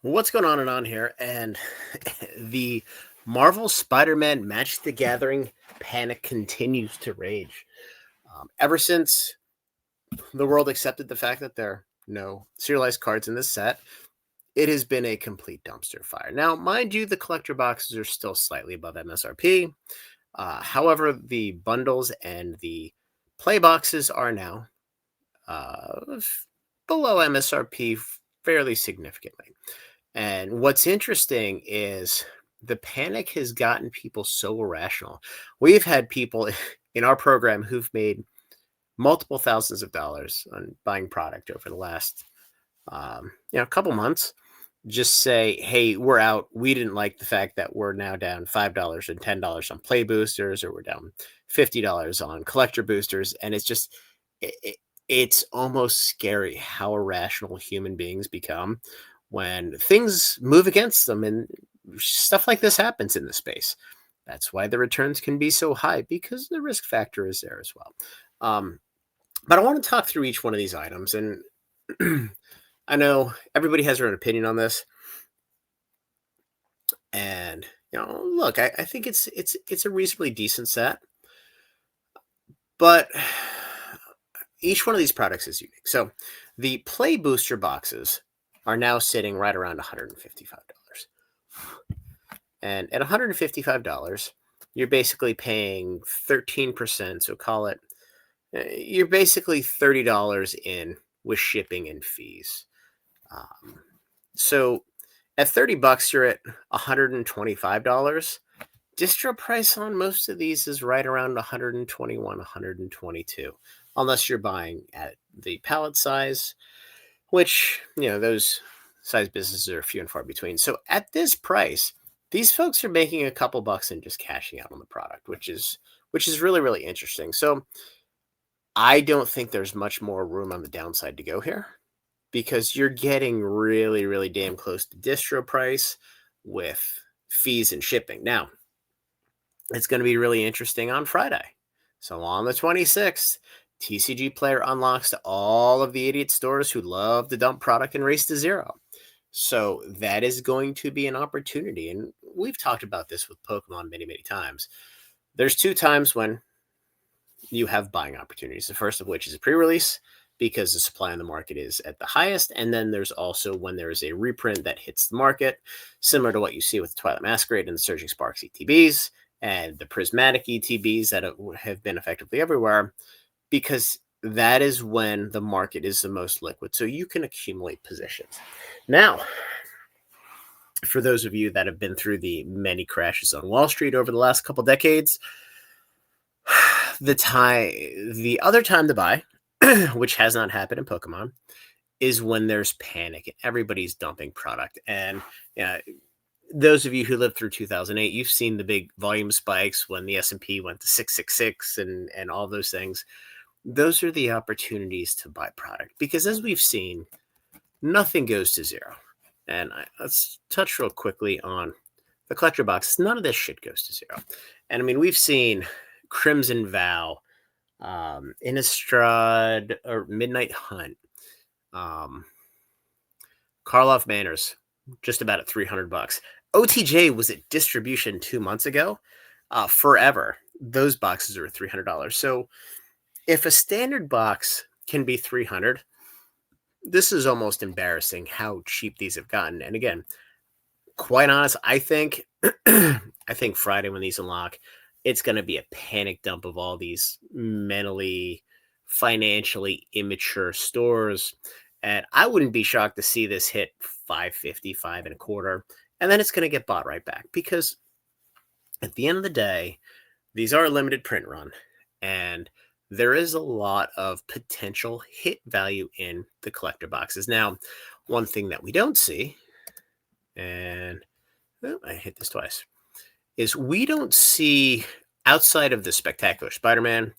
What's going on here? And the Marvel Spider-Man Magic the Gathering panic continues to rage. Ever since the world accepted the fact that there are no serialized cards in this set, it has been a complete dumpster fire. Now, mind you, the collector boxes are still slightly above MSRP. However, the bundles and the play boxes are now below MSRP fairly significantly. And what's interesting is the panic has gotten people so irrational. We've had people in our program who've made multiple thousands of dollars on buying product over the last couple months just say, hey, we're out. We didn't like the fact that we're now down $5 and $10 on play boosters, or we're down $50 on collector boosters. And it's just, it's almost scary how irrational human beings become when things move against them. And stuff like this happens in the space. That's why the returns can be so high, because the risk factor is there as well. But I want to talk through each one of these items. And I know everybody has their own opinion on this. And look, I think it's a reasonably decent set, but each one of these products is unique. So the play booster boxes are now sitting right around $155. And at $155, you're basically paying 13%. So call it, you're basically $30 in with shipping and fees. So at $30, you're at $125. Distro price on most of these is right around 121, 122, unless you're buying at the pallet size, which, those size businesses are few and far between. So at this price, these folks are making a couple bucks and just cashing out on the product, which is really, really interesting. So I don't think there's much more room on the downside to go here, because you're getting really, really damn close to distro price with fees and shipping. Now, it's going to be really interesting on Friday. So on the 26th, TCG Player unlocks to all of the idiot stores who love to dump product and race to zero. So that is going to be an opportunity. And we've talked about this with Pokemon many, many times. There's two times when you have buying opportunities. The first of which is a pre-release, because the supply on the market is at the highest. And then there's also when there is a reprint that hits the market, similar to what you see with Twilight Masquerade and the Surging Sparks ETBs and the Prismatic ETBs that have been effectively everywhere, because that is when the market is the most liquid. So you can accumulate positions. Now, for those of you that have been through the many crashes on Wall Street over the last couple decades, the other time to buy, which has not happened in Pokemon, is when there's panic and everybody's dumping product. And those of you who lived through 2008, you've seen the big volume spikes when the S&P went to 666 and all those things. Those are the opportunities to buy product, because as we've seen, nothing goes to zero. And let's touch real quickly on the collector boxes. None of this shit goes to zero. And I mean, we've seen Crimson Vow, Innistrad, or Midnight Hunt, Karloff Manors, just about at $300. OTJ was at distribution 2 months ago. Forever, those boxes are $300. So if a standard box can be $300, this is almost embarrassing how cheap these have gotten. And again, quite honest, I think Friday when these unlock, it's going to be a panic dump of all these mentally, financially immature stores. And I wouldn't be shocked to see this hit 550, 5.25, and then it's going to get bought right back, because at the end of the day, these are a limited print run, and there is a lot of potential hit value in the collector boxes. Now, one thing that we don't see, and I hit this twice, is we don't see, outside of the Spectacular Spider-Man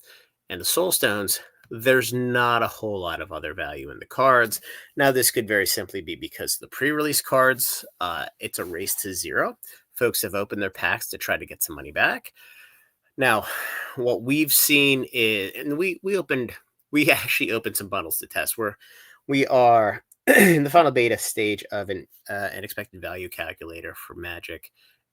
and the Soul Stones, there's not a whole lot of other value in the cards. Now, this could very simply be because the pre-release cards, it's a race to zero. Folks have opened their packs to try to get some money back. Now, what we've seen is, and we actually opened some bundles to test, where we are in the final beta stage of an expected value calculator for Magic,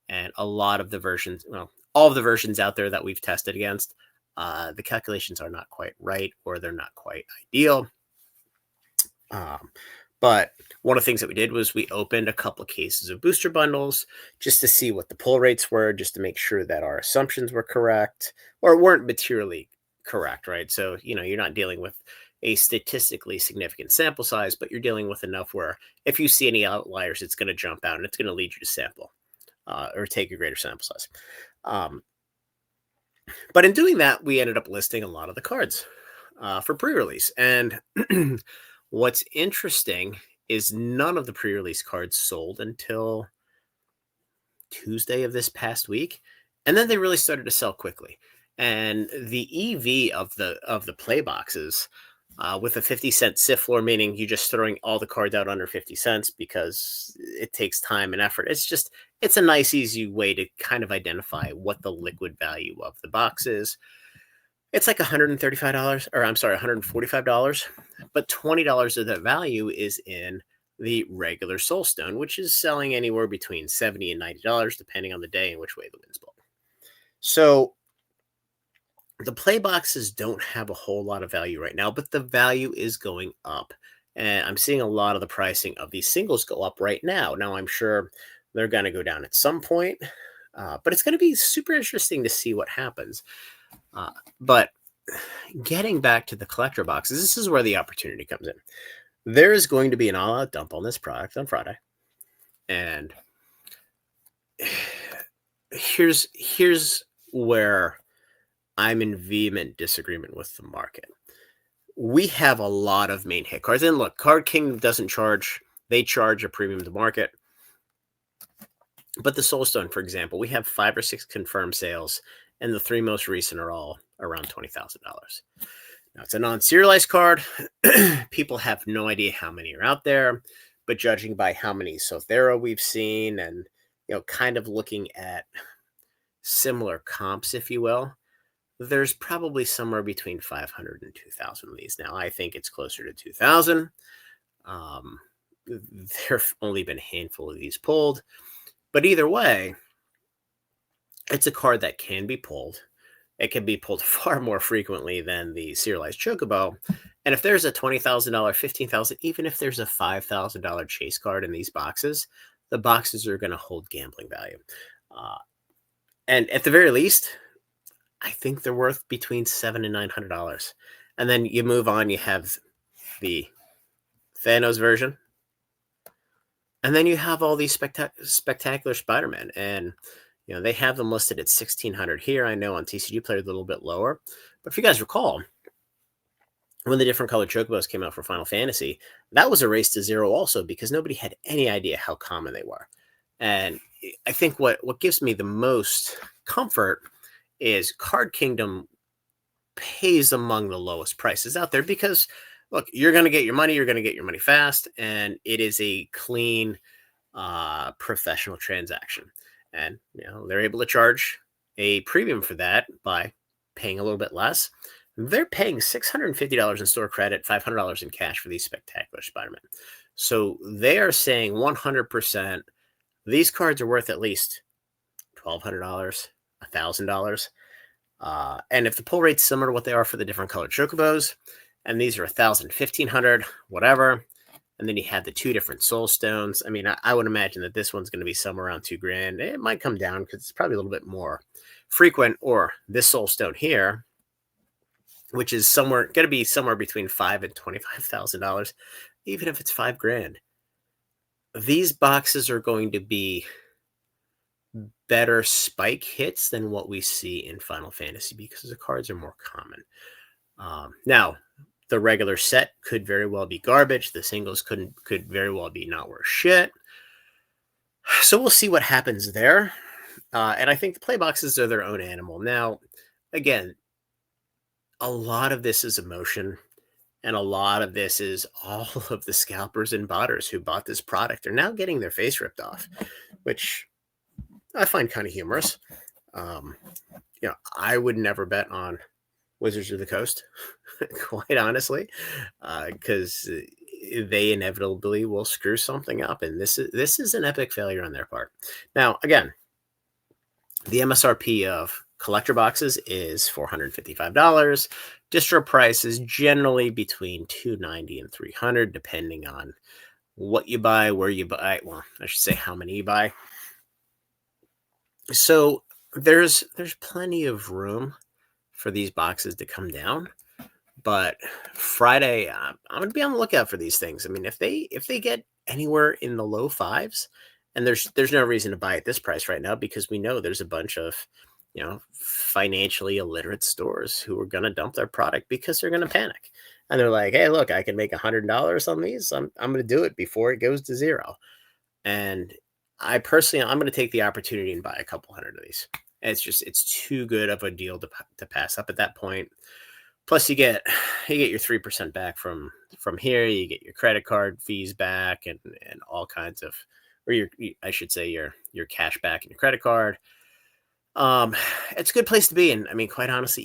and a lot of the versions, well, all of the versions out there that we've tested against, the calculations are not quite right, or they're not quite ideal. Um, but one of the things that we did was we opened a couple of cases of booster bundles just to see what the pull rates were, just to make sure that our assumptions were correct or weren't materially correct, right? So, you're not dealing with a statistically significant sample size, but you're dealing with enough where if you see any outliers, it's going to jump out and it's going to lead you to sample or take a greater sample size. But in doing that, we ended up listing a lot of the cards for pre-release. And what's interesting is none of the pre-release cards sold until Tuesday of this past week, and then they really started to sell quickly. And the EV of the play boxes with a 50-cent SIF floor, meaning you just throwing all the cards out under 50 cents because it takes time and effort. It's a nice, easy way to kind of identify what the liquid value of the box is. It's like $135, or I'm sorry, $145, but $20 of that value is in the regular Soulstone, which is selling anywhere between $70 and $90, depending on the day and which way the wind's blowing. So the play boxes don't have a whole lot of value right now, but the value is going up. And I'm seeing a lot of the pricing of these singles go up right now. Now, I'm sure they're going to go down at some point, but it's going to be super interesting to see what happens. But getting back to the collector boxes, this is where the opportunity comes in. There is going to be an all-out dump on this product on Friday. And here's where I'm in vehement disagreement with the market. We have a lot of main hit cards. And look, Card King doesn't charge. They charge a premium to market. But the Soulstone, for example, we have 5 or 6 confirmed sales, and the 3 most recent are all around $20,000. Now, it's a non-serialized card. People have no idea how many are out there, but judging by how many Sothera we've seen and, kind of looking at similar comps, if you will, there's probably somewhere between 500 and 2,000 of these. Now, I think it's closer to 2,000. There've only been a handful of these pulled. But either way, it's a card that can be pulled. It can be pulled far more frequently than the serialized Chocobo. And if there's a $20,000, $15,000, even if there's a $5,000 chase card in these boxes, the boxes are going to hold gambling value. And at the very least, I think they're worth between $700 and $900. And then you move on, you have the Thanos version. And then you have all these spectacular Spider-Man. And, they have them listed at $1,600 here. I know on TCG Player, a little bit lower. But if you guys recall, when the different colored Chocobos came out for Final Fantasy, that was a race to zero also because nobody had any idea how common they were. And I think what gives me the most comfort is Card Kingdom pays among the lowest prices out there because, look, you're going to get your money. You're going to get your money fast. And it is a clean, professional transaction. And, they're able to charge a premium for that by paying a little bit less. They're paying $650 in store credit, $500 in cash for these spectacular Spider-Man. So they are saying 100% these cards are worth at least $1,200, $1,000. And if the pull rate's similar to what they are for the different colored Chocobos, and these are $1,000, $1,500, whatever, and then you have the 2 different Soulstones. I mean, I would imagine that this one's going to be somewhere around $2,000. It might come down because it's probably a little bit more frequent. Or this Soulstone here, which is going to be somewhere between $5,000 and $25,000, even if it's $5,000. These boxes are going to be better spike hits than what we see in Final Fantasy because the cards are more common. Now, the regular set could very well be garbage. The singles could very well be not worth shit. So we'll see what happens there. And I think the play boxes are their own animal. Now, again, a lot of this is emotion. And a lot of this is all of the scalpers and botters who bought this product are now getting their face ripped off, which I find kind of humorous. I would never bet on Wizards of the Coast, quite honestly, because they inevitably will screw something up, and this is an epic failure on their part. Now, again, the MSRP of collector boxes is $455. Distro price is generally between $290 and $300, depending on what you buy, where you buy. Well, I should say how many you buy. So there's plenty of room for these boxes to come down. But Friday, I'm going to be on the lookout for these things. I mean, if they get anywhere in the low fives, and there's no reason to buy at this price right now, because we know there's a bunch of, financially illiterate stores who are going to dump their product because they're going to panic, and they're like, "Hey, look, I can make $100 on these. I'm going to do it before it goes to zero." And I'm going to take the opportunity and buy a couple hundred of these. It's too good of a deal to pass up at that point. Plus, you get your 3% back from here. You get your credit card fees back, and all kinds of, or I should say your cash back and your credit card. It's a good place to be. And I mean, quite honestly,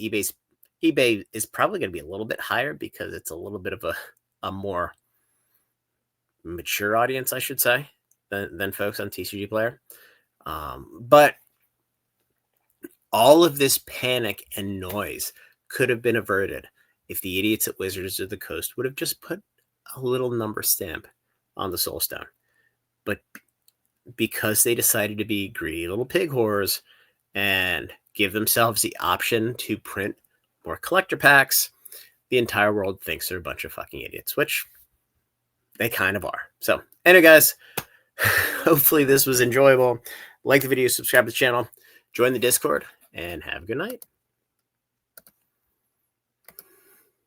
eBay is probably going to be a little bit higher because it's a little bit of a more mature audience, I should say, than folks on TCG Player. But all of this panic and noise could have been averted if the idiots at Wizards of the Coast would have just put a little number stamp on the Soul Stone. But because they decided to be greedy little pig whores and give themselves the option to print more collector packs, the entire world thinks they're a bunch of fucking idiots, which they kind of are. So anyway, guys, hopefully this was enjoyable. Like the video, subscribe to the channel, join the Discord, and have a good night.